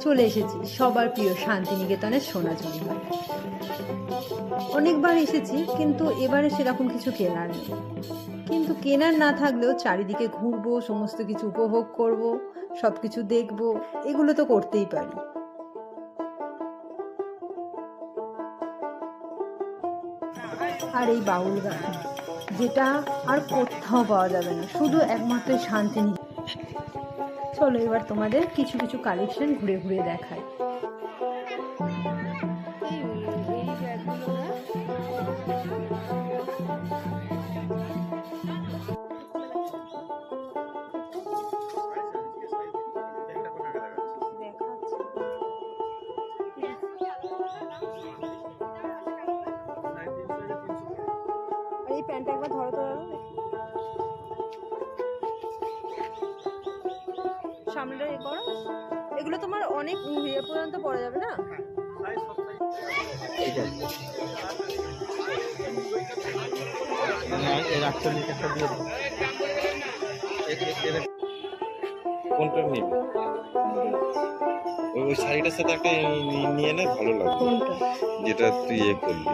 চলে এসেছি সবার প্রিয় শান্তিনিকেতনের সোনাঝুরি মেলায়। অনেকবার এসেছি, কিন্তু এবারে সেরকম কিছু কেনার নেই। কিন্তু কেনার না থাকলেও চারিদিকে ঘুরবো, সমস্ত কিছু উপভোগ করব, সব কিছু দেখবো, এগুলো তো করতেই পারি। আর এই বাউল গান, যেটা আর কোথাও পাওয়া যাবে না, শুধু একমাত্র শান্তিনিকেতন। চলো এবার তোমাদের কিছু কিছু কালেকশন ঘুরে ঘুরে দেখাই। এই প্যান্টটা একবার ধরো তো, সামনেটা এ করো। এগুলো তোমার অনেক ইয়ে পর্যন্ত পড়া যাবে না? কোনটা নিবি? ওই শাড়িটার সাথে একটা নিয়ে নে, ভালো লাগবে। কোনটা? যেটা তুই করলি।